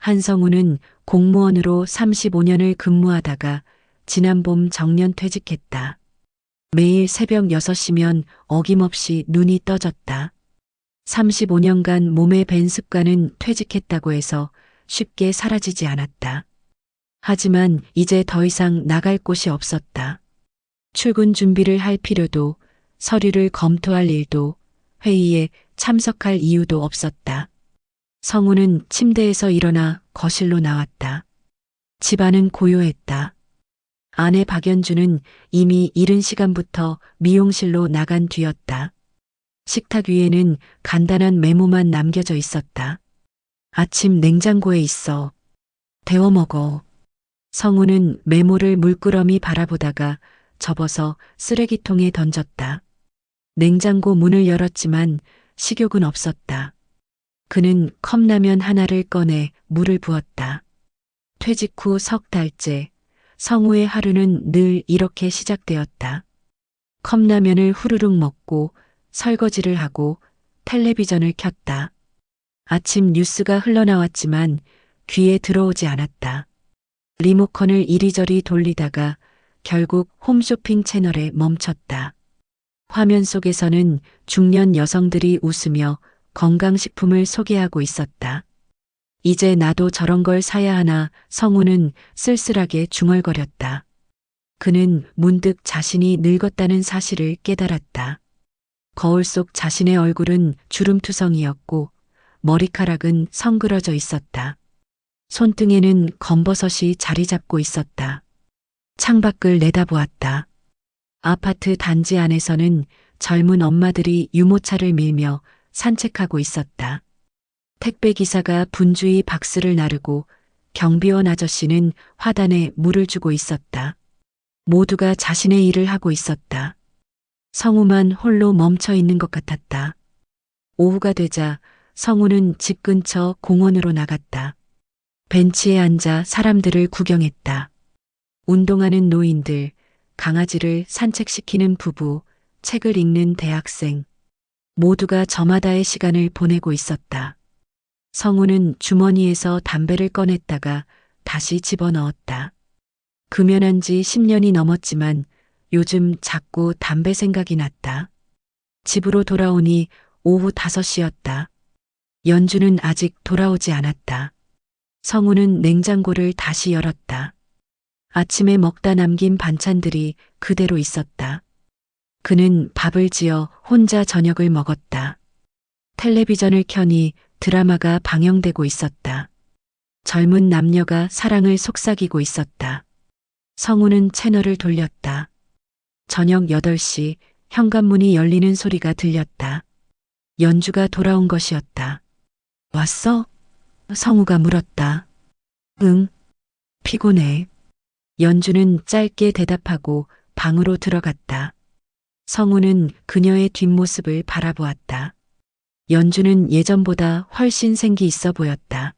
한성우는 공무원으로 35년을 근무하다가 지난 봄 정년 퇴직했다. 매일 새벽 6시면 어김없이 눈이 떠졌다. 35년간 몸에 밴 습관은 퇴직했다고 해서 쉽게 사라지지 않았다. 하지만 이제 더 이상 나갈 곳이 없었다. 출근 준비를 할 필요도, 서류를 검토할 일도, 회의에 참석할 이유도 없었다. 성우는 침대에서 일어나 거실로 나왔다. 집안은 고요했다. 아내 박연주는 이미 이른 시간부터 미용실로 나간 뒤였다. 식탁 위에는 간단한 메모만 남겨져 있었다. 아침 냉장고에 있어. 데워 먹어. 성우는 메모를 물끄러미 바라보다가 접어서 쓰레기통에 던졌다. 냉장고 문을 열었지만 식욕은 없었다. 그는 컵라면 하나를 꺼내 물을 부었다. 퇴직 후 석 달째, 성우의 하루는 늘 이렇게 시작되었다. 컵라면을 후루룩 먹고 설거지를 하고 텔레비전을 켰다. 아침 뉴스가 흘러나왔지만 귀에 들어오지 않았다. 리모컨을 이리저리 돌리다가 결국 홈쇼핑 채널에 멈췄다. 화면 속에서는 중년 여성들이 웃으며 건강식품을 소개하고 있었다. 이제 나도 저런 걸 사야 하나 성우는 쓸쓸하게 중얼거렸다. 그는 문득 자신이 늙었다는 사실을 깨달았다. 거울 속 자신의 얼굴은 주름투성이었고 머리카락은 성그러져 있었다. 손등에는 검버섯이 자리 잡고 있었다. 창밖을 내다보았다. 아파트 단지 안에서는 젊은 엄마들이 유모차를 밀며 산책하고 있었다. 택배 기사가 분주히 박스를 나르고 경비원 아저씨는 화단에 물을 주고 있었다. 모두가 자신의 일을 하고 있었다. 성우만 홀로 멈춰 있는 것 같았다. 오후가 되자 성우는 집 근처 공원으로 나갔다. 벤치에 앉아 사람들을 구경했다. 운동하는 노인들, 강아지를 산책시키는 부부, 책을 읽는 대학생. 모두가 저마다의 시간을 보내고 있었다. 성우는 주머니에서 담배를 꺼냈다가 다시 집어넣었다. 금연한 지 10년이 넘었지만 요즘 자꾸 담배 생각이 났다. 집으로 돌아오니 오후 5시였다. 연주는 아직 돌아오지 않았다. 성우는 냉장고를 다시 열었다. 아침에 먹다 남긴 반찬들이 그대로 있었다. 그는 밥을 지어 혼자 저녁을 먹었다. 텔레비전을 켜니 드라마가 방영되고 있었다. 젊은 남녀가 사랑을 속삭이고 있었다. 성우는 채널을 돌렸다. 저녁 8시 현관문이 열리는 소리가 들렸다. 연주가 돌아온 것이었다. 왔어? 성우가 물었다. 응. 피곤해. 연주는 짧게 대답하고 방으로 들어갔다. 성우는 그녀의 뒷모습을 바라보았다. 연주는 예전보다 훨씬 생기 있어 보였다.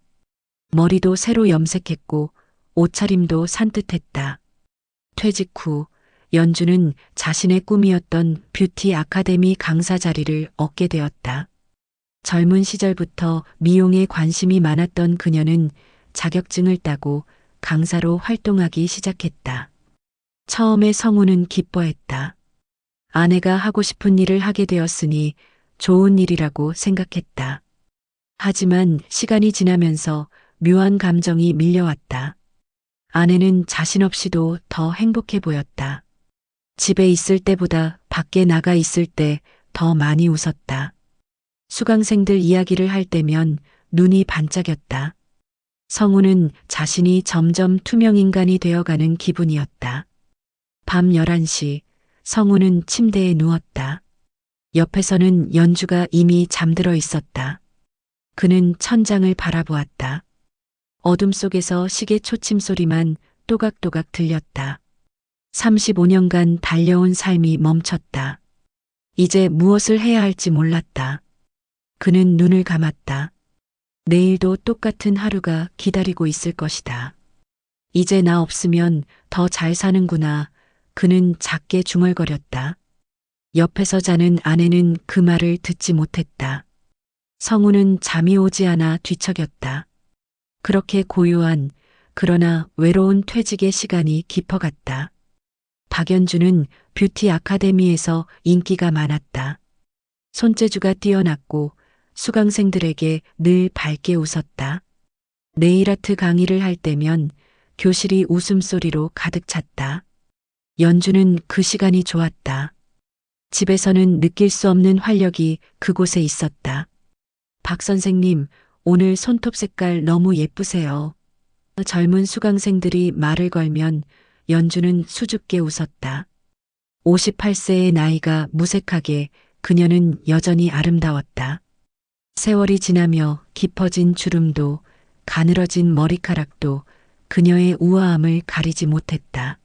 머리도 새로 염색했고 옷차림도 산뜻했다. 퇴직 후 연주는 자신의 꿈이었던 뷰티 아카데미 강사 자리를 얻게 되었다. 젊은 시절부터 미용에 관심이 많았던 그녀는 자격증을 따고 강사로 활동하기 시작했다. 처음에 성우는 기뻐했다. 아내가 하고 싶은 일을 하게 되었으니 좋은 일이라고 생각했다. 하지만 시간이 지나면서 묘한 감정이 밀려왔다. 아내는 자신 없이도 더 행복해 보였다. 집에 있을 때보다 밖에 나가 있을 때 더 많이 웃었다. 수강생들 이야기를 할 때면 눈이 반짝였다. 성우는 자신이 점점 투명인간이 되어가는 기분이었다. 밤 11시 성우는 침대에 누웠다. 옆에서는 연주가 이미 잠들어 있었다. 그는 천장을 바라보았다. 어둠 속에서 시계 초침 소리만 또각또각 들렸다. 35년간 달려온 삶이 멈췄다. 이제 무엇을 해야 할지 몰랐다. 그는 눈을 감았다. 내일도 똑같은 하루가 기다리고 있을 것이다. 이제 나 없으면 더 잘 사는구나. 그는 작게 중얼거렸다. 옆에서 자는 아내는 그 말을 듣지 못했다. 성우는 잠이 오지 않아 뒤척였다. 그렇게 고요한 그러나 외로운 퇴직의 시간이 깊어갔다. 박연주는 뷰티 아카데미에서 인기가 많았다. 손재주가 뛰어났고 수강생들에게 늘 밝게 웃었다. 네일아트 강의를 할 때면 교실이 웃음소리로 가득 찼다. 연주는 그 시간이 좋았다. 집에서는 느낄 수 없는 활력이 그곳에 있었다. 박 선생님, 오늘 손톱 색깔 너무 예쁘세요. 젊은 수강생들이 말을 걸면 연주는 수줍게 웃었다. 58세의 나이가 무색하게 그녀는 여전히 아름다웠다. 세월이 지나며 깊어진 주름도 가늘어진 머리카락도 그녀의 우아함을 가리지 못했다.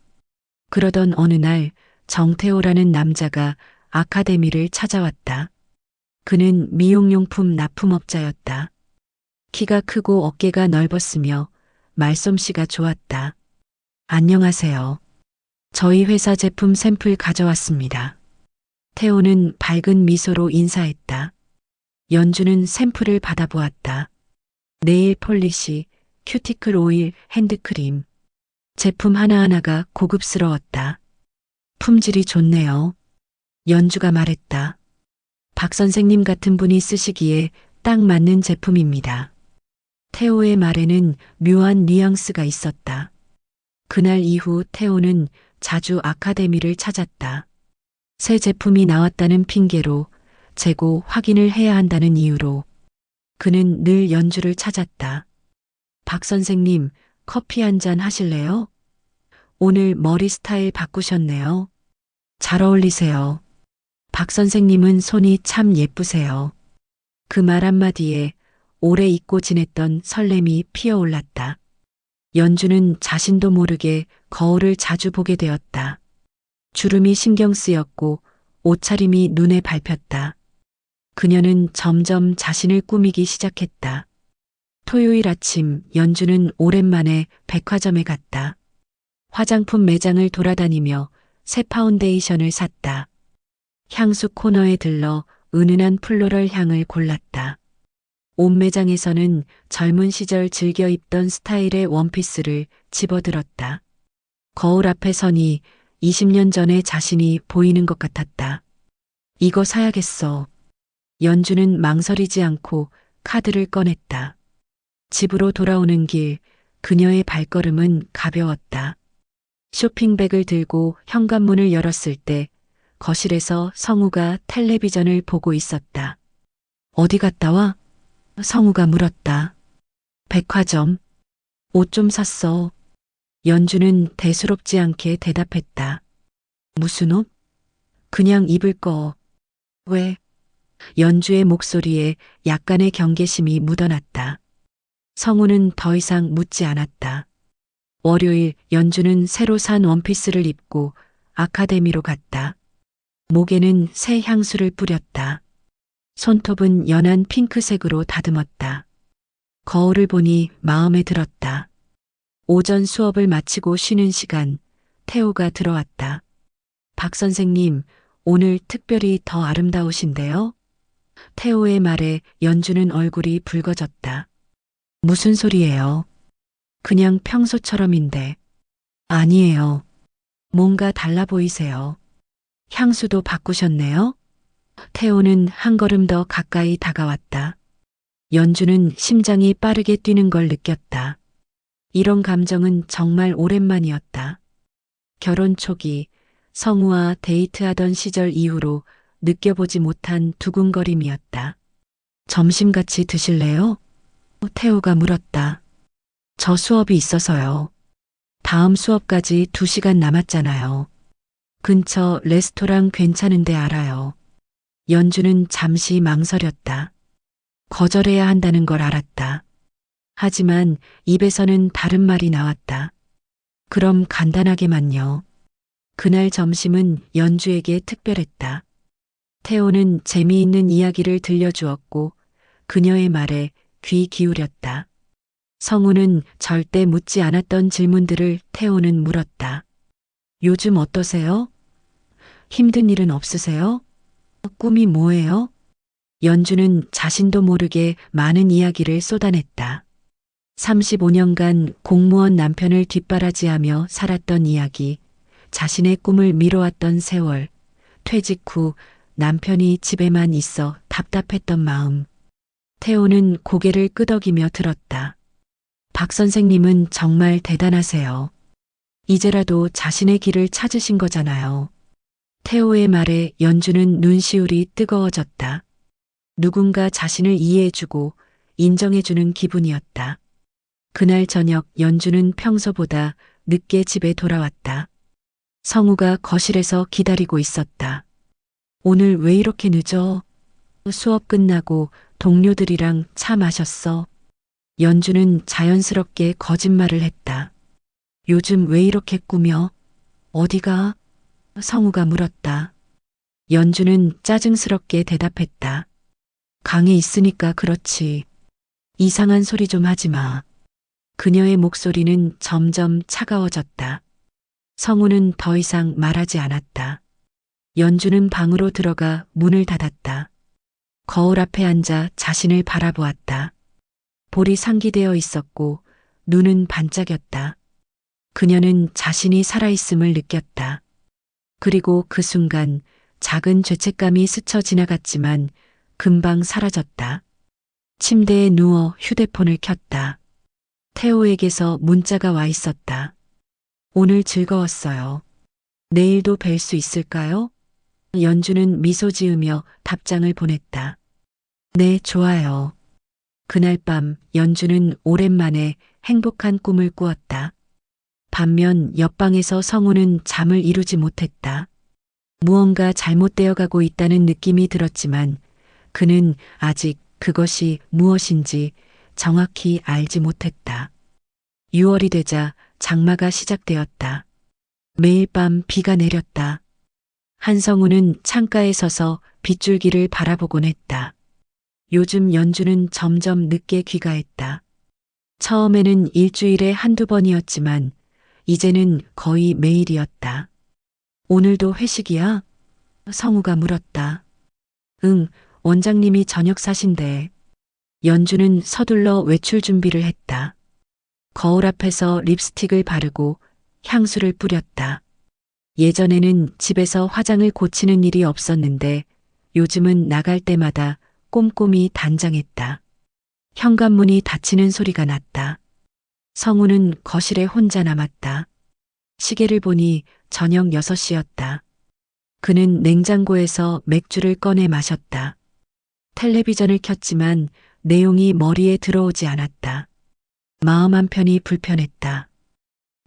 그러던 어느 날 정태호라는 남자가 아카데미를 찾아왔다. 그는 미용용품 납품업자였다. 키가 크고 어깨가 넓었으며 말솜씨가 좋았다. 안녕하세요. 저희 회사 제품 샘플 가져왔습니다. 태호는 밝은 미소로 인사했다. 연주는 샘플을 받아보았다. 네일 폴리시, 큐티클 오일, 핸드크림. 제품 하나하나가 고급스러웠다. 품질이 좋네요. 연주가 말했다. 박 선생님 같은 분이 쓰시기에 딱 맞는 제품입니다. 태호의 말에는 묘한 뉘앙스가 있었다. 그날 이후 태호는 자주 아카데미를 찾았다. 새 제품이 나왔다는 핑계로 재고 확인을 해야 한다는 이유로 그는 늘 연주를 찾았다. 박 선생님, 커피 한 잔 하실래요? 오늘 머리 스타일 바꾸셨네요. 잘 어울리세요. 박 선생님은 손이 참 예쁘세요. 그 말 한마디에 오래 잊고 지냈던 설렘이 피어올랐다. 연주는 자신도 모르게 거울을 자주 보게 되었다. 주름이 신경 쓰였고 옷차림이 눈에 밟혔다. 그녀는 점점 자신을 꾸미기 시작했다. 토요일 아침 연주는 오랜만에 백화점에 갔다. 화장품 매장을 돌아다니며 새 파운데이션을 샀다. 향수 코너에 들러 은은한 플로럴 향을 골랐다. 옷 매장에서는 젊은 시절 즐겨 입던 스타일의 원피스를 집어들었다. 거울 앞에 서니 20년 전의 자신이 보이는 것 같았다. 이거 사야겠어. 연주는 망설이지 않고 카드를 꺼냈다. 집으로 돌아오는 길 그녀의 발걸음은 가벼웠다. 쇼핑백을 들고 현관문을 열었을 때 거실에서 성우가 텔레비전을 보고 있었다. 어디 갔다 와? 성우가 물었다. 백화점. 옷 좀 샀어. 연주는 대수롭지 않게 대답했다. 무슨 옷? 그냥 입을 거. 왜? 연주의 목소리에 약간의 경계심이 묻어났다. 성우는 더 이상 묻지 않았다. 월요일 연주는 새로 산 원피스를 입고 아카데미로 갔다. 목에는 새 향수를 뿌렸다. 손톱은 연한 핑크색으로 다듬었다. 거울을 보니 마음에 들었다. 오전 수업을 마치고 쉬는 시간, 태호가 들어왔다. 박 선생님, 오늘 특별히 더 아름다우신데요? 태호의 말에 연주는 얼굴이 붉어졌다. 무슨 소리예요? 그냥 평소처럼인데. 아니에요. 뭔가 달라 보이세요. 향수도 바꾸셨네요? 태호는 한 걸음 더 가까이 다가왔다. 연주는 심장이 빠르게 뛰는 걸 느꼈다. 이런 감정은 정말 오랜만이었다. 결혼 초기 성우와 데이트하던 시절 이후로 느껴보지 못한 두근거림이었다. 점심 같이 드실래요? 태호가 물었다. 저 수업이 있어서요. 다음 수업까지 2시간 남았잖아요. 근처 레스토랑 괜찮은데 알아요. 연주는 잠시 망설였다. 거절해야 한다는 걸 알았다. 하지만 입에서는 다른 말이 나왔다. 그럼 간단하게만요. 그날 점심은 연주에게 특별했다. 태호는 재미있는 이야기를 들려주었고 그녀의 말에 귀 기울였다. 성우는 절대 묻지 않았던 질문들을 태호는 물었다. 요즘 어떠세요? 힘든 일은 없으세요? 꿈이 뭐예요? 연주는 자신도 모르게 많은 이야기를 쏟아냈다. 35년간 공무원 남편을 뒷바라지하며 살았던 이야기, 자신의 꿈을 미뤄왔던 세월, 퇴직 후 남편이 집에만 있어 답답했던 마음. 태호는 고개를 끄덕이며 들었다. 박 선생님은 정말 대단하세요. 이제라도 자신의 길을 찾으신 거잖아요. 태호의 말에 연주는 눈시울이 뜨거워졌다. 누군가 자신을 이해해주고 인정해주는 기분이었다. 그날 저녁 연주는 평소보다 늦게 집에 돌아왔다. 성우가 거실에서 기다리고 있었다. 오늘 왜 이렇게 늦어? 수업 끝나고 동료들이랑 차 마셨어. 연주는 자연스럽게 거짓말을 했다. 요즘 왜 이렇게 꾸며? 어디가? 성우가 물었다. 연주는 짜증스럽게 대답했다. 강에 있으니까 그렇지. 이상한 소리 좀 하지 마. 그녀의 목소리는 점점 차가워졌다. 성우는 더 이상 말하지 않았다. 연주는 방으로 들어가 문을 닫았다. 거울 앞에 앉아 자신을 바라보았다. 볼이 상기되어 있었고 눈은 반짝였다. 그녀는 자신이 살아있음을 느꼈다. 그리고 그 순간 작은 죄책감이 스쳐 지나갔지만 금방 사라졌다. 침대에 누워 휴대폰을 켰다. 태호에게서 문자가 와 있었다. 오늘 즐거웠어요. 내일도 뵐 수 있을까요? 연주는 미소 지으며 답장을 보냈다. 네, 좋아요. 그날 밤 연주는 오랜만에 행복한 꿈을 꾸었다. 반면 옆방에서 성우는 잠을 이루지 못했다. 무언가 잘못되어 가고 있다는 느낌이 들었지만 그는 아직 그것이 무엇인지 정확히 알지 못했다. 6월이 되자 장마가 시작되었다. 매일 밤 비가 내렸다. 한성우는 창가에 서서 빗줄기를 바라보곤 했다. 요즘 연주는 점점 늦게 귀가했다. 처음에는 일주일에 한두 번이었지만 이제는 거의 매일이었다. 오늘도 회식이야? 성우가 물었다. 응, 원장님이 저녁 사신대. 연주는 서둘러 외출 준비를 했다. 거울 앞에서 립스틱을 바르고 향수를 뿌렸다. 예전에는 집에서 화장을 고치는 일이 없었는데 요즘은 나갈 때마다 꼼꼼히 단장했다. 현관문이 닫히는 소리가 났다. 성우는 거실에 혼자 남았다. 시계를 보니 저녁 6시였다. 그는 냉장고에서 맥주를 꺼내 마셨다. 텔레비전을 켰지만 내용이 머리에 들어오지 않았다. 마음 한편이 불편했다.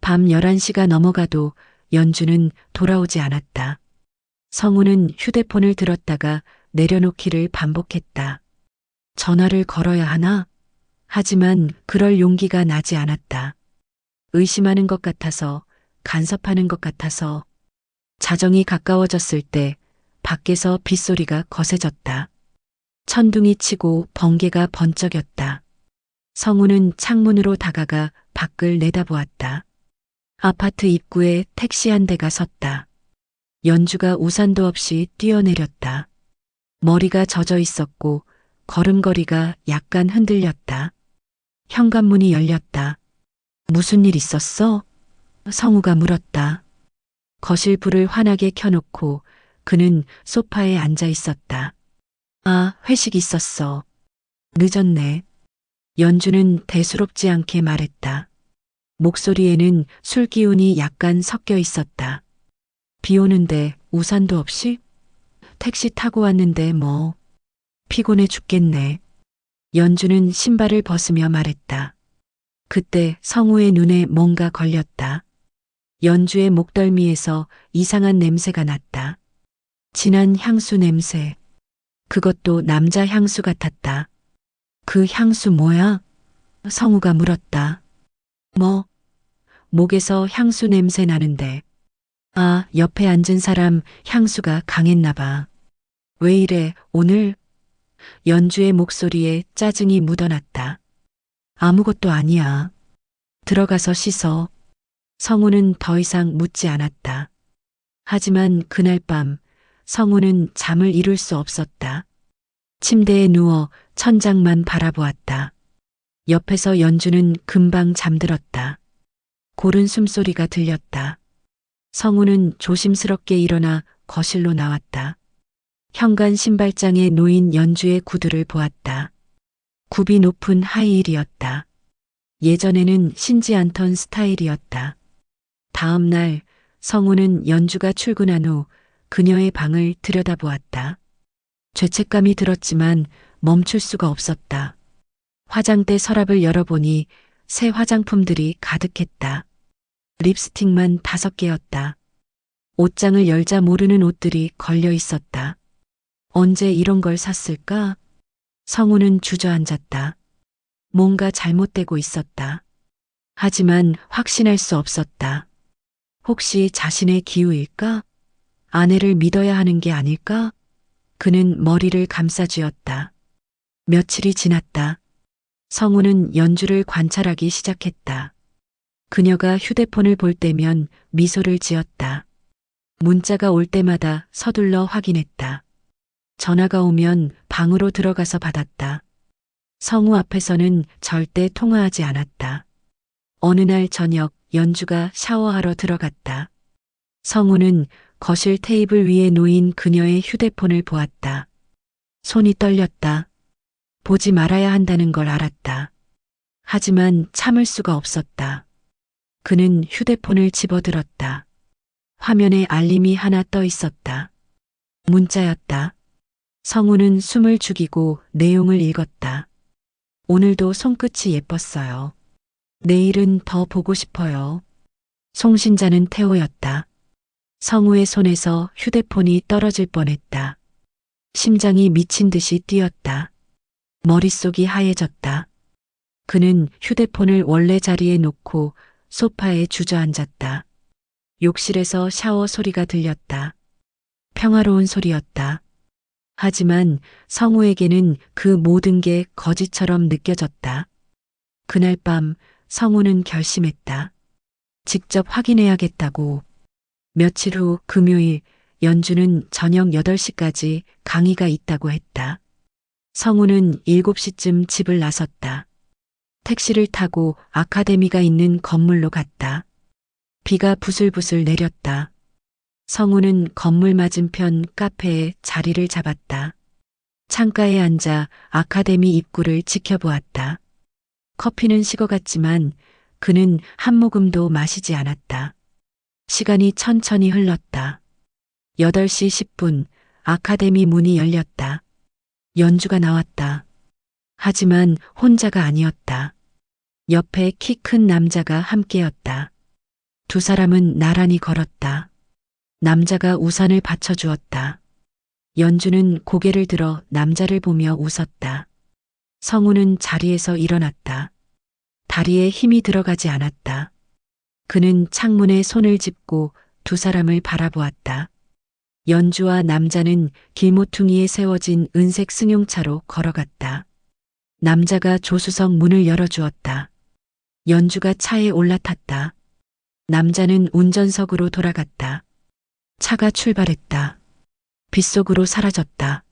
밤 11시가 넘어가도 연주는 돌아오지 않았다. 성우는 휴대폰을 들었다가 내려놓기를 반복했다. 전화를 걸어야 하나? 하지만 그럴 용기가 나지 않았다. 의심하는 것 같아서, 간섭하는 것 같아서. 자정이 가까워졌을 때 밖에서 빗소리가 거세졌다. 천둥이 치고 번개가 번쩍였다. 성우는 창문으로 다가가 밖을 내다보았다. 아파트 입구에 택시 한 대가 섰다. 연주가 우산도 없이 뛰어내렸다. 머리가 젖어 있었고 걸음걸이가 약간 흔들렸다. 현관문이 열렸다. 무슨 일 있었어? 성우가 물었다. 거실 불을 환하게 켜놓고 그는 소파에 앉아 있었다. 아, 회식 있었어. 늦었네. 연주는 대수롭지 않게 말했다. 목소리에는 술 기운이 약간 섞여 있었다. 비 오는데 우산도 없이? 택시 타고 왔는데 뭐. 피곤해 죽겠네. 연주는 신발을 벗으며 말했다. 그때 성우의 눈에 뭔가 걸렸다. 연주의 목덜미에서 이상한 냄새가 났다. 진한 향수 냄새. 그것도 남자 향수 같았다. 그 향수 뭐야? 성우가 물었다. 뭐? 목에서 향수 냄새 나는데. 아, 옆에 앉은 사람 향수가 강했나 봐. 왜 이래, 오늘? 연주의 목소리에 짜증이 묻어났다. 아무것도 아니야. 들어가서 씻어. 성우는 더 이상 묻지 않았다. 하지만 그날 밤 성우는 잠을 이룰 수 없었다. 침대에 누워 천장만 바라보았다. 옆에서 연주는 금방 잠들었다. 고른 숨소리가 들렸다. 성우는 조심스럽게 일어나 거실로 나왔다. 현관 신발장에 놓인 연주의 구두를 보았다. 굽이 높은 하이힐이었다. 예전에는 신지 않던 스타일이었다. 다음 날 성우는 연주가 출근한 후 그녀의 방을 들여다보았다. 죄책감이 들었지만 멈출 수가 없었다. 화장대 서랍을 열어보니 새 화장품들이 가득했다. 립스틱만 5개였다. 옷장을 열자 모르는 옷들이 걸려 있었다. 언제 이런 걸 샀을까? 성우는 주저앉았다. 뭔가 잘못되고 있었다. 하지만 확신할 수 없었다. 혹시 자신의 기우일까? 아내를 믿어야 하는 게 아닐까? 그는 머리를 감싸쥐었다. 며칠이 지났다. 성우는 연주를 관찰하기 시작했다. 그녀가 휴대폰을 볼 때면 미소를 지었다. 문자가 올 때마다 서둘러 확인했다. 전화가 오면 방으로 들어가서 받았다. 성우 앞에서는 절대 통화하지 않았다. 어느 날 저녁 연주가 샤워하러 들어갔다. 성우는 거실 테이블 위에 놓인 그녀의 휴대폰을 보았다. 손이 떨렸다. 보지 말아야 한다는 걸 알았다. 하지만 참을 수가 없었다. 그는 휴대폰을 집어들었다. 화면에 알림이 하나 떠 있었다. 문자였다. 성우는 숨을 죽이고 내용을 읽었다. 오늘도 손끝이 예뻤어요. 내일은 더 보고 싶어요. 송신자는 태호였다. 성우의 손에서 휴대폰이 떨어질 뻔했다. 심장이 미친 듯이 뛰었다. 머릿속이 하얘졌다. 그는 휴대폰을 원래 자리에 놓고 소파에 주저앉았다. 욕실에서 샤워 소리가 들렸다. 평화로운 소리였다. 하지만 성우에게는 그 모든 게 거짓처럼 느껴졌다. 그날 밤 성우는 결심했다. 직접 확인해야겠다고. 며칠 후 금요일 연주는 저녁 8시까지 강의가 있다고 했다. 성우는 7시쯤 집을 나섰다. 택시를 타고 아카데미가 있는 건물로 갔다. 비가 부슬부슬 내렸다. 성우는 건물 맞은편 카페에 자리를 잡았다. 창가에 앉아 아카데미 입구를 지켜보았다. 커피는 식어갔지만 그는 한 모금도 마시지 않았다. 시간이 천천히 흘렀다. 8시 10분 아카데미 문이 열렸다. 연주가 나왔다. 하지만 혼자가 아니었다. 옆에 키 큰 남자가 함께였다. 두 사람은 나란히 걸었다. 남자가 우산을 받쳐주었다. 연주는 고개를 들어 남자를 보며 웃었다. 성우는 자리에서 일어났다. 다리에 힘이 들어가지 않았다. 그는 창문에 손을 짚고 두 사람을 바라보았다. 연주와 남자는 길모퉁이에 세워진 은색 승용차로 걸어갔다. 남자가 조수석 문을 열어주었다. 연주가 차에 올라탔다. 남자는 운전석으로 돌아갔다. 차가 출발했다. 빗속으로 사라졌다.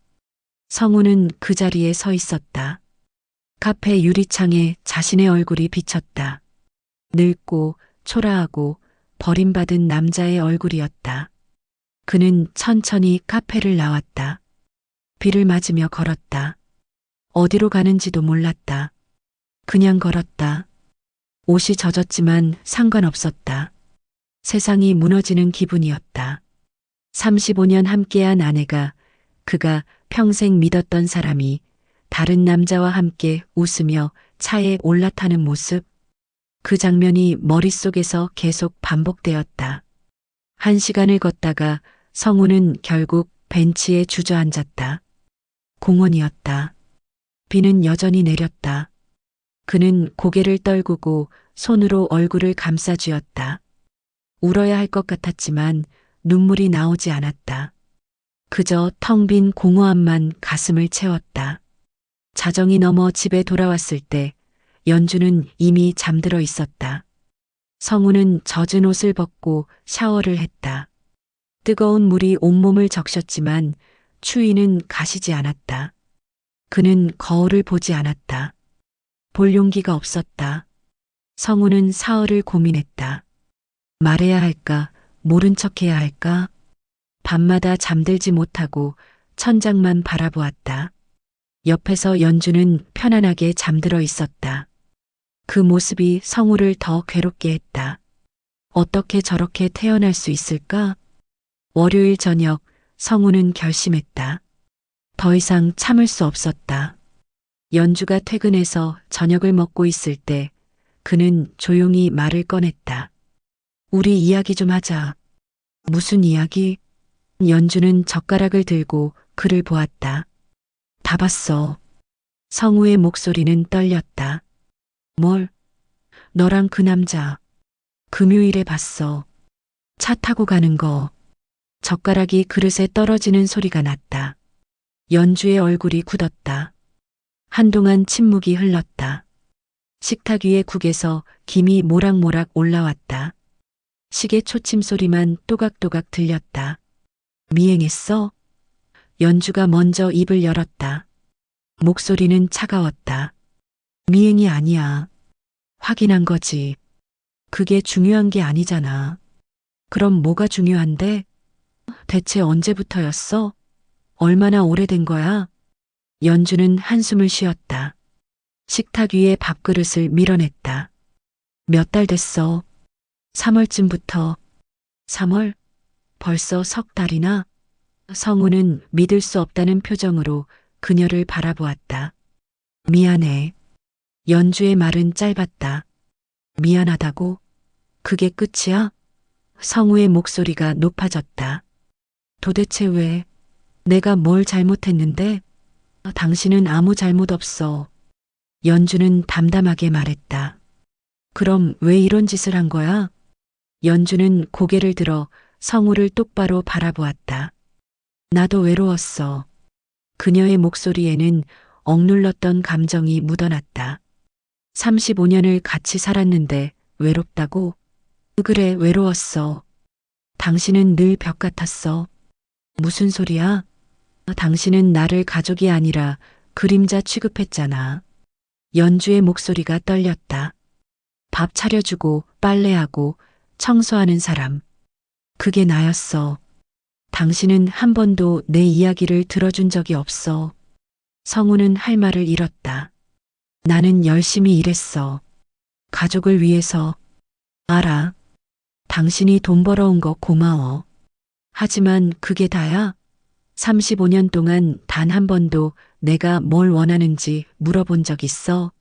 성우는 그 자리에 서 있었다. 카페 유리창에 자신의 얼굴이 비쳤다. 늙고 초라하고 버림받은 남자의 얼굴이었다. 그는 천천히 카페를 나왔다. 비를 맞으며 걸었다. 어디로 가는지도 몰랐다. 그냥 걸었다. 옷이 젖었지만 상관없었다. 세상이 무너지는 기분이었다. 35년 함께한 아내가, 그가 평생 믿었던 사람이 다른 남자와 함께 웃으며 차에 올라타는 모습, 그 장면이 머릿속에서 계속 반복되었다. 1시간을 걷다가 성우는 결국 벤치에 주저앉았다. 공원이었다. 비는 여전히 내렸다. 그는 고개를 떨구고 손으로 얼굴을 감싸쥐었다. 울어야 할 것 같았지만 눈물이 나오지 않았다. 그저 텅 빈 공허함만 가슴을 채웠다. 자정이 넘어 집에 돌아왔을 때 연주는 이미 잠들어 있었다. 성우는 젖은 옷을 벗고 샤워를 했다. 뜨거운 물이 온몸을 적셨지만 추위는 가시지 않았다. 그는 거울을 보지 않았다. 볼 용기가 없었다. 성우는 사흘을 고민했다. 말해야 할까, 모른 척해야 할까? 밤마다 잠들지 못하고 천장만 바라보았다. 옆에서 연주는 편안하게 잠들어 있었다. 그 모습이 성우를 더 괴롭게 했다. 어떻게 저렇게 태어날 수 있을까? 월요일 저녁 성우는 결심했다. 더 이상 참을 수 없었다. 연주가 퇴근해서 저녁을 먹고 있을 때 그는 조용히 말을 꺼냈다. 우리 이야기 좀 하자. 무슨 이야기? 연주는 젓가락을 들고 그를 보았다. 다 봤어. 성우의 목소리는 떨렸다. 뭘? 너랑 그 남자. 금요일에 봤어. 차 타고 가는 거. 젓가락이 그릇에 떨어지는 소리가 났다. 연주의 얼굴이 굳었다. 한동안 침묵이 흘렀다. 식탁 위의 국에서 김이 모락모락 올라왔다. 시계 초침 소리만 또각또각 들렸다. 미행했어? 연주가 먼저 입을 열었다. 목소리는 차가웠다. 미행이 아니야. 확인한 거지. 그게 중요한 게 아니잖아. 그럼 뭐가 중요한데? 대체 언제부터였어? 얼마나 오래된 거야? 연주는 한숨을 쉬었다. 식탁 위에 밥그릇을 밀어냈다. 몇 달 됐어. 3월쯤부터. 3월? 벌써 석 달이나? 성우는 믿을 수 없다는 표정으로 그녀를 바라보았다. 미안해. 연주의 말은 짧았다. 미안하다고? 그게 끝이야? 성우의 목소리가 높아졌다. 도대체 왜? 내가 뭘 잘못했는데? 당신은 아무 잘못 없어. 연주는 담담하게 말했다. 그럼 왜 이런 짓을 한 거야? 연주는 고개를 들어 성우를 똑바로 바라보았다. 나도 외로웠어. 그녀의 목소리에는 억눌렀던 감정이 묻어났다. 35년을 같이 살았는데 외롭다고? 그래, 외로웠어. 당신은 늘 벽 같았어. 무슨 소리야? 당신은 나를 가족이 아니라 그림자 취급했잖아. 연주의 목소리가 떨렸다. 밥 차려주고 빨래하고 청소하는 사람. 그게 나였어. 당신은 한 번도 내 이야기를 들어준 적이 없어. 성우는 할 말을 잃었다. 나는 열심히 일했어. 가족을 위해서. 알아. 당신이 돈 벌어온 거 고마워. 하지만 그게 다야? 35년 동안 단 한 번도 내가 뭘 원하는지 물어본 적 있어?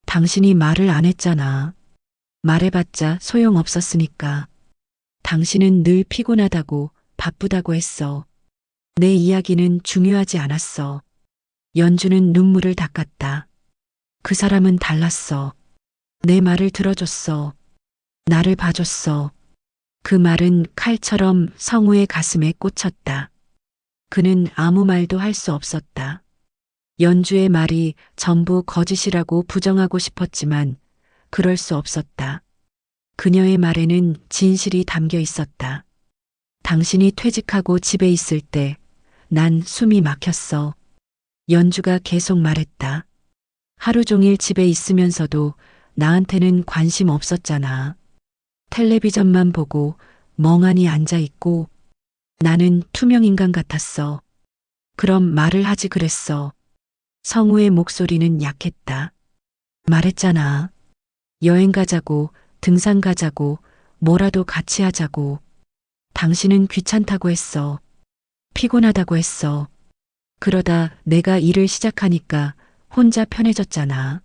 당신이 말을 안 했잖아. 말해봤자 소용없었으니까. 당신은 늘 피곤하다고 바쁘다고 했어. 내 이야기는 중요하지 않았어. 연주는 눈물을 닦았다. 그 사람은 달랐어. 내 말을 들어줬어. 나를 봐줬어. 그 말은 칼처럼 성우의 가슴에 꽂혔다. 그는 아무 말도 할 수 없었다. 연주의 말이 전부 거짓이라고 부정하고 싶었지만 그럴 수 없었다. 그녀의 말에는 진실이 담겨 있었다. 당신이 퇴직하고 집에 있을 때 난 숨이 막혔어. 연주가 계속 말했다. 하루 종일 집에 있으면서도 나한테는 관심 없었잖아. 텔레비전만 보고 멍하니 앉아 있고 나는 투명인간 같았어. 그럼 말을 하지 그랬어. 성우의 목소리는 약했다. 말했잖아. 여행 가자고, 등산 가자고, 뭐라도 같이 하자고. 당신은 귀찮다고 했어. 피곤하다고 했어. 그러다 내가 일을 시작하니까 혼자 편해졌잖아.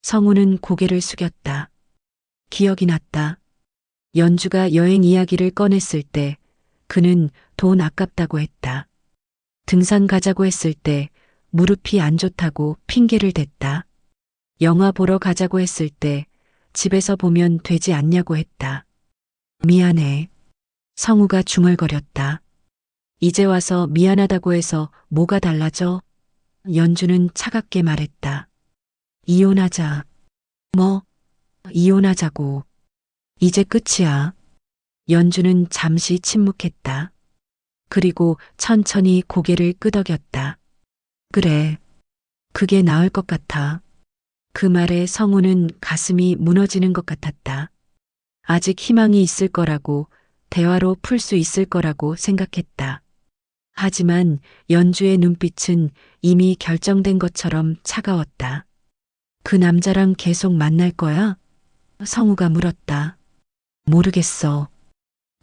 성우는 고개를 숙였다. 기억이 났다. 연주가 여행 이야기를 꺼냈을 때 그는 돈 아깝다고 했다. 등산 가자고 했을 때 무릎이 안 좋다고 핑계를 댔다. 영화 보러 가자고 했을 때 집에서 보면 되지 않냐고 했다. 미안해. 성우가 중얼거렸다. 이제 와서 미안하다고 해서 뭐가 달라져? 연주는 차갑게 말했다. 이혼하자. 뭐? 이혼하자고. 이제 끝이야. 연주는 잠시 침묵했다. 그리고 천천히 고개를 끄덕였다. 그래. 그게 나을 것 같아. 그 말에 성우는 가슴이 무너지는 것 같았다. 아직 희망이 있을 거라고, 대화로 풀 수 있을 거라고 생각했다. 하지만 연주의 눈빛은 이미 결정된 것처럼 차가웠다. 그 남자랑 계속 만날 거야? 성우가 물었다. 모르겠어.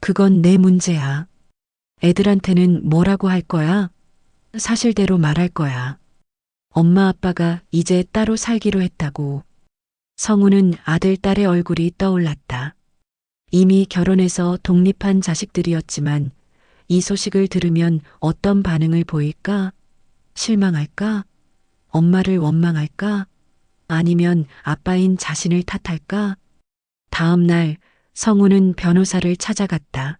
그건 내 문제야. 애들한테는 뭐라고 할 거야? 사실대로 말할 거야. 엄마 아빠가 이제 따로 살기로 했다고. 성우는 아들, 딸의 얼굴이 떠올랐다. 이미 결혼해서 독립한 자식들이었지만 이 소식을 들으면 어떤 반응을 보일까? 실망할까? 엄마를 원망할까? 아니면 아빠인 자신을 탓할까? 다음 날 성우는 변호사를 찾아갔다.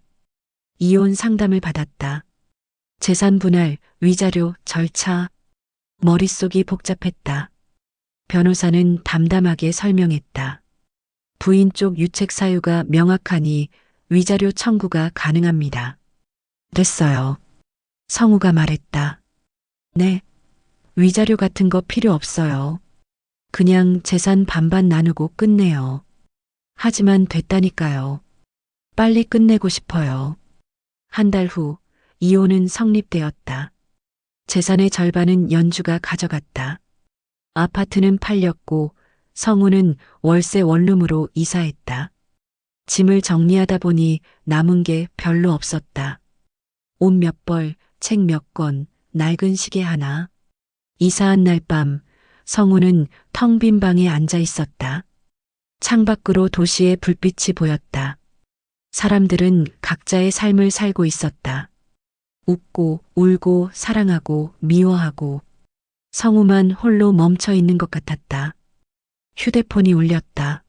이혼 상담을 받았다. 재산 분할, 위자료, 절차. 머릿속이 복잡했다. 변호사는 담담하게 설명했다. 부인 쪽 유책 사유가 명확하니 위자료 청구가 가능합니다. 됐어요. 성우가 말했다. 네. 위자료 같은 거 필요 없어요. 그냥 재산 반반 나누고 끝내요. 하지만 됐다니까요. 빨리 끝내고 싶어요. 한 달 후 이혼은 성립되었다. 재산의 절반은 연주가 가져갔다. 아파트는 팔렸고 성우는 월세 원룸으로 이사했다. 짐을 정리하다 보니 남은 게 별로 없었다. 옷 몇 벌, 책 몇 권, 낡은 시계 하나. 이사한 날 밤 성우는 텅 빈 방에 앉아 있었다. 창밖으로 도시의 불빛이 보였다. 사람들은 각자의 삶을 살고 있었다. 웃고 울고 사랑하고 미워하고 성우만 홀로 멈춰 있는 것 같았다. 휴대폰이 울렸다.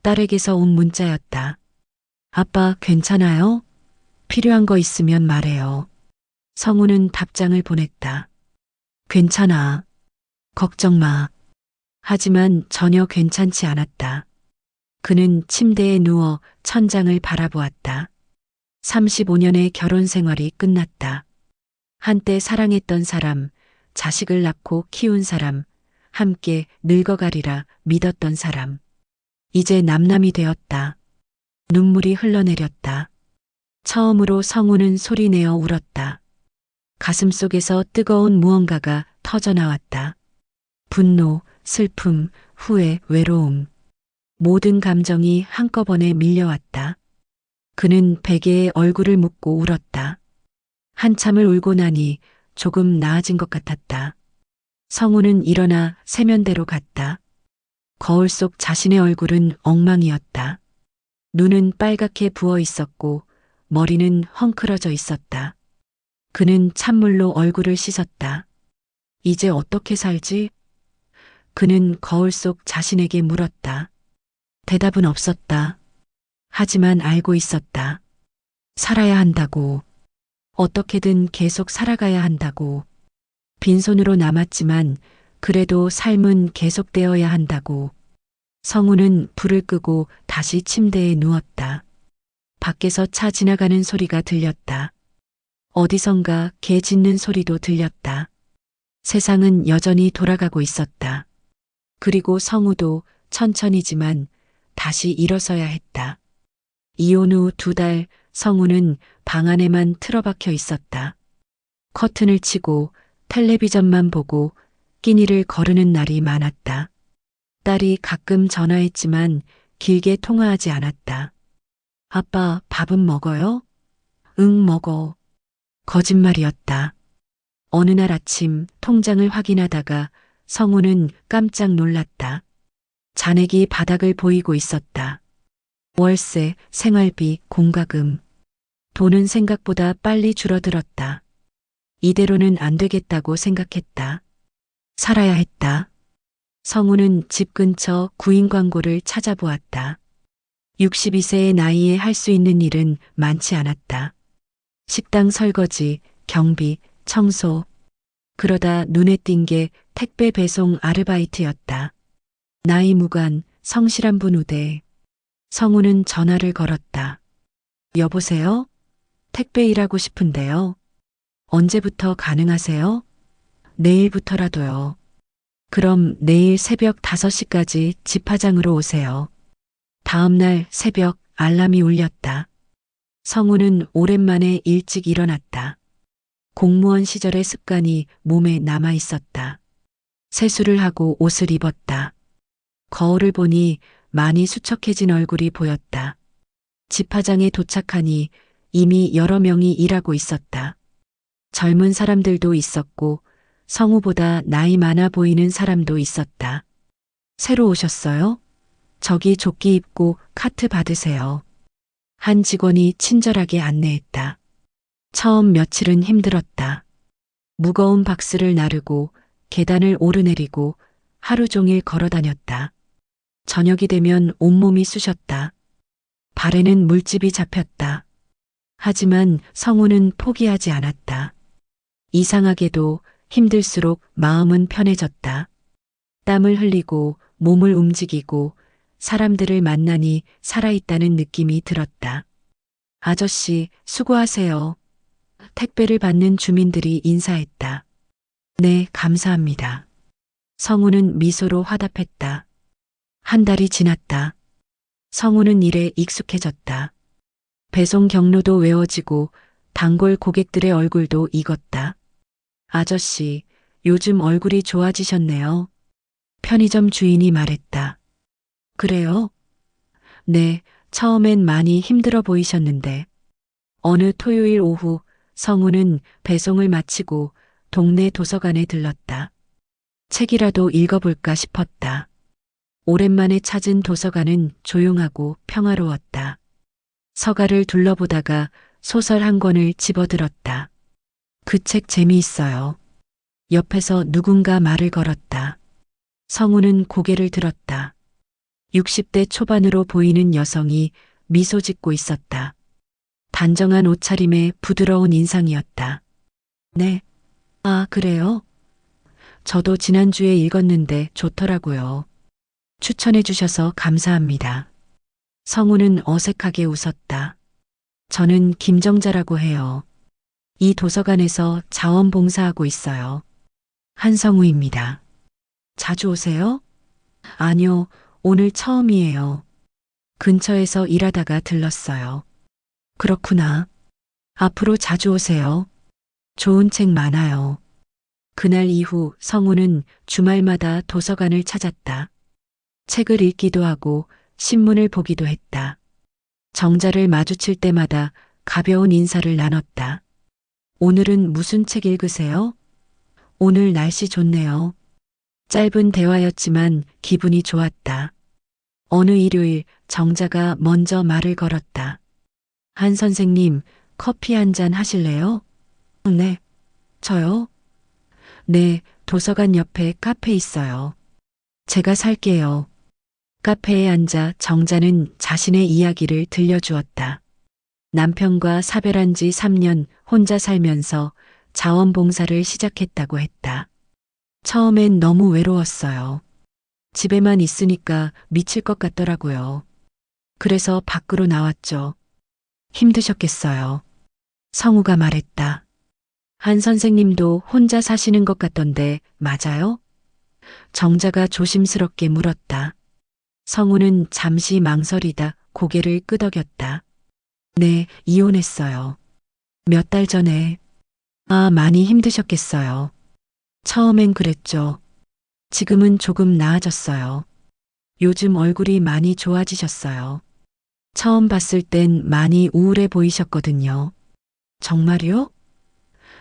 딸에게서 온 문자였다. 아빠 괜찮아요? 필요한 거 있으면 말해요. 성우는 답장을 보냈다. 괜찮아. 걱정 마. 하지만 전혀 괜찮지 않았다. 그는 침대에 누워 천장을 바라보았다. 35년의 결혼 생활이 끝났다. 한때 사랑했던 사람, 자식을 낳고 키운 사람, 함께 늙어가리라 믿었던 사람. 이제 남남이 되었다. 눈물이 흘러내렸다. 처음으로 성우는 소리내어 울었다. 가슴속에서 뜨거운 무언가가 터져나왔다. 분노, 슬픔, 후회, 외로움. 모든 감정이 한꺼번에 밀려왔다. 그는 베개에 얼굴을 묻고 울었다. 한참을 울고 나니 조금 나아진 것 같았다. 성우는 일어나 세면대로 갔다. 거울 속 자신의 얼굴은 엉망이었다. 눈은 빨갛게 부어 있었고 머리는 헝클어져 있었다. 그는 찬물로 얼굴을 씻었다. 이제 어떻게 살지? 그는 거울 속 자신에게 물었다. 대답은 없었다. 하지만 알고 있었다. 살아야 한다고. 어떻게든 계속 살아가야 한다고. 빈손으로 남았지만 그래도 삶은 계속되어야 한다고. 성우는 불을 끄고 다시 침대에 누웠다. 밖에서 차 지나가는 소리가 들렸다. 어디선가 개 짖는 소리도 들렸다. 세상은 여전히 돌아가고 있었다. 그리고 성우도 천천히지만 다시 일어서야 했다. 이혼 후 2달 성우는 방 안에만 틀어박혀 있었다. 커튼을 치고 텔레비전만 보고 끼니를 거르는 날이 많았다. 딸이 가끔 전화했지만 길게 통화하지 않았다. 아빠, 밥은 먹어요? 응, 먹어. 거짓말이었다. 어느 날 아침 통장을 확인하다가 성우는 깜짝 놀랐다. 잔액이 바닥을 보이고 있었다. 월세, 생활비, 공과금. 돈은 생각보다 빨리 줄어들었다. 이대로는 안 되겠다고 생각했다. 살아야 했다. 성우는 집 근처 구인 광고를 찾아보았다. 62세의 나이에 할 수 있는 일은 많지 않았다. 식당 설거지, 경비, 청소. 그러다 눈에 띈 게 택배 배송 아르바이트였다. 나이 무관, 성실한 분 우대. 성우는 전화를 걸었다. 여보세요? 택배 일하고 싶은데요. 언제부터 가능하세요? 내일부터라도요. 그럼 내일 새벽 5시까지 집화장으로 오세요. 다음 날 새벽 알람이 울렸다. 성우는 오랜만에 일찍 일어났다. 공무원 시절의 습관이 몸에 남아 있었다. 세수를 하고 옷을 입었다. 거울을 보니 많이 수척해진 얼굴이 보였다. 집화장에 도착하니 이미 여러 명이 일하고 있었다. 젊은 사람들도 있었고 성우보다 나이 많아 보이는 사람도 있었다. 새로 오셨어요? 저기 조끼 입고 카트 받으세요. 한 직원이 친절하게 안내했다. 처음 며칠은 힘들었다. 무거운 박스를 나르고 계단을 오르내리고 하루 종일 걸어 다녔다. 저녁이 되면 온몸이 쑤셨다. 발에는 물집이 잡혔다. 하지만 성우는 포기하지 않았다. 이상하게도 힘들수록 마음은 편해졌다. 땀을 흘리고 몸을 움직이고 사람들을 만나니 살아있다는 느낌이 들었다. 아저씨, 수고하세요. 택배를 받는 주민들이 인사했다. 네, 감사합니다. 성우는 미소로 화답했다. 한 달이 지났다. 성우는 일에 익숙해졌다. 배송 경로도 외워지고 단골 고객들의 얼굴도 익었다. 아저씨, 요즘 얼굴이 좋아지셨네요. 편의점 주인이 말했다. 그래요? 네, 처음엔 많이 힘들어 보이셨는데. 어느 토요일 오후 성우는 배송을 마치고 동네 도서관에 들렀다. 책이라도 읽어볼까 싶었다. 오랜만에 찾은 도서관은 조용하고 평화로웠다. 서가를 둘러보다가 소설 한 권을 집어들었다. 그 책 재미있어요. 옆에서 누군가 말을 걸었다. 성우는 고개를 들었다. 60대 초반으로 보이는 여성이 미소 짓고 있었다. 단정한 옷차림에 부드러운 인상이었다. 네. 아, 그래요? 저도 지난주에 읽었는데 좋더라고요. 추천해 주셔서 감사합니다. 성우는 어색하게 웃었다. 저는 김정자라고 해요. 이 도서관에서 자원봉사하고 있어요. 한성우입니다. 자주 오세요? 아니요, 오늘 처음이에요. 근처에서 일하다가 들렀어요. 그렇구나. 앞으로 자주 오세요. 좋은 책 많아요. 그날 이후 성우는 주말마다 도서관을 찾았다. 책을 읽기도 하고 신문을 보기도 했다. 정자를 마주칠 때마다 가벼운 인사를 나눴다. 오늘은 무슨 책 읽으세요? 오늘 날씨 좋네요. 짧은 대화였지만 기분이 좋았다. 어느 일요일 정자가 먼저 말을 걸었다. 한 선생님, 커피 한 잔 하실래요? 네. 저요? 네, 도서관 옆에 카페 있어요. 제가 살게요. 카페에 앉아 정자는 자신의 이야기를 들려주었다. 남편과 사별한 지 3년 혼자 살면서 자원봉사를 시작했다고 했다. 처음엔 너무 외로웠어요. 집에만 있으니까 미칠 것 같더라고요. 그래서 밖으로 나왔죠. 힘드셨겠어요. 성우가 말했다. 한 선생님도 혼자 사시는 것 같던데 맞아요? 정자가 조심스럽게 물었다. 성우는 잠시 망설이다 고개를 끄덕였다. 네, 이혼했어요. 몇 달 전에. 아, 많이 힘드셨겠어요. 처음엔 그랬죠. 지금은 조금 나아졌어요. 요즘 얼굴이 많이 좋아지셨어요. 처음 봤을 땐 많이 우울해 보이셨거든요. 정말요?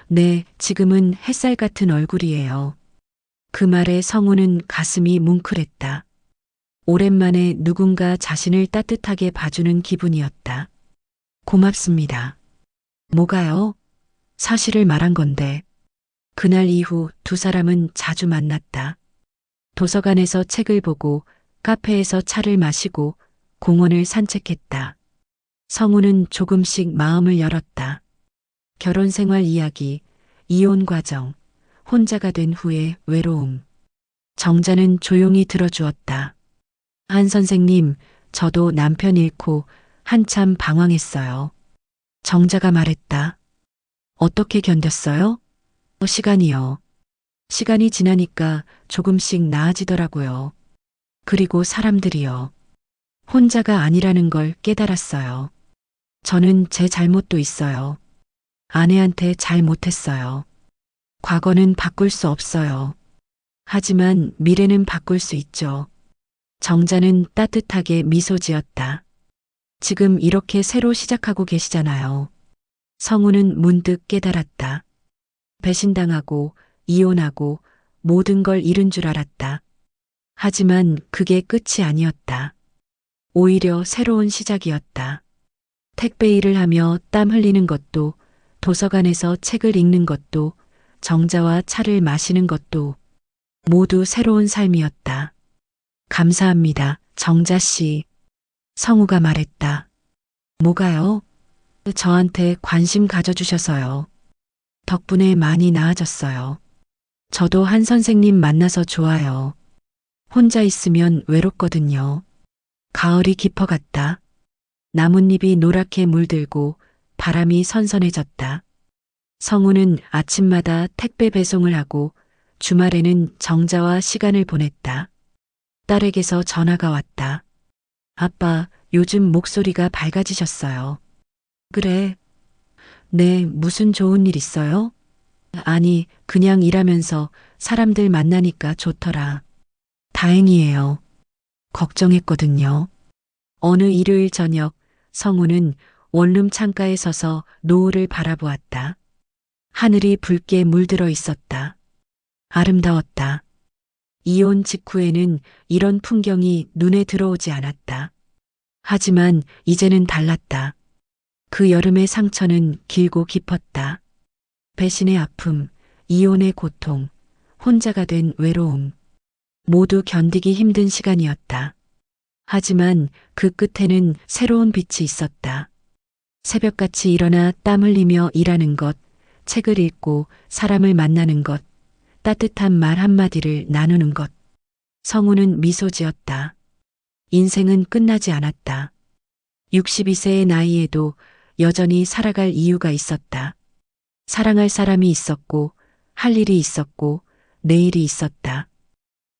네, 지금은 햇살 같은 얼굴이에요. 그 말에 성우는 가슴이 뭉클했다. 오랜만에 누군가 자신을 따뜻하게 봐주는 기분이었다. 고맙습니다. 뭐가요? 사실을 말한 건데. 그날 이후 두 사람은 자주 만났다. 도서관에서 책을 보고 카페에서 차를 마시고 공원을 산책했다. 성우는 조금씩 마음을 열었다. 결혼 생활 이야기, 이혼 과정, 혼자가 된 후의 외로움. 정자는 조용히 들어주었다. 한 선생님, 저도 남편 잃고 한참 방황했어요. 정자가 말했다. 어떻게 견뎠어요? 시간이요. 시간이 지나니까 조금씩 나아지더라고요. 그리고 사람들이요. 혼자가 아니라는 걸 깨달았어요. 저는 제 잘못도 있어요. 아내한테 잘 못했어요. 과거는 바꿀 수 없어요. 하지만 미래는 바꿀 수 있죠. 정자는 따뜻하게 미소 지었다. 지금 이렇게 새로 시작하고 계시잖아요. 성우는 문득 깨달았다. 배신당하고 이혼하고 모든 걸 잃은 줄 알았다. 하지만 그게 끝이 아니었다. 오히려 새로운 시작이었다. 택배 일을 하며 땀 흘리는 것도, 도서관에서 책을 읽는 것도, 정자와 차를 마시는 것도 모두 새로운 삶이었다. 감사합니다, 정자 씨. 성우가 말했다. 뭐가요? 저한테 관심 가져주셔서요. 덕분에 많이 나아졌어요. 저도 한 선생님 만나서 좋아요. 혼자 있으면 외롭거든요. 가을이 깊어갔다. 나뭇잎이 노랗게 물들고 바람이 선선해졌다. 성우는 아침마다 택배 배송을 하고 주말에는 정자와 시간을 보냈다. 딸에게서 전화가 왔다. 아빠, 요즘 목소리가 밝아지셨어요. 그래. 네, 무슨 좋은 일 있어요? 아니, 그냥 일하면서 사람들 만나니까 좋더라. 다행이에요. 걱정했거든요. 어느 일요일 저녁, 성우는 원룸 창가에 서서 노을을 바라보았다. 하늘이 붉게 물들어 있었다. 아름다웠다. 이혼 직후에는 이런 풍경이 눈에 들어오지 않았다. 하지만 이제는 달랐다. 그 여름의 상처는 길고 깊었다. 배신의 아픔, 이혼의 고통, 혼자가 된 외로움. 모두 견디기 힘든 시간이었다. 하지만 그 끝에는 새로운 빛이 있었다. 새벽같이 일어나 땀 흘리며 일하는 것, 책을 읽고 사람을 만나는 것, 따뜻한 말 한마디를 나누는 것. 성우는 미소 지었다. 인생은 끝나지 않았다. 62세의 나이에도 여전히 살아갈 이유가 있었다. 사랑할 사람이 있었고, 할 일이 있었고, 내일이 있었다.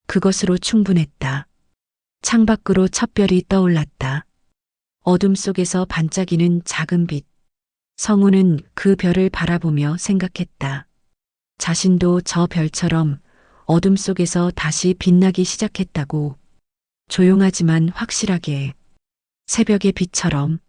그것으로 충분했다. 창밖으로 첫별이 떠올랐다. 어둠 속에서 반짝이는 작은 빛. 성우는 그 별을 바라보며 생각했다. 자신도 저 별처럼 어둠 속에서 다시 빛나기 시작했다고. 조용하지만 확실하게. 새벽의 빛처럼.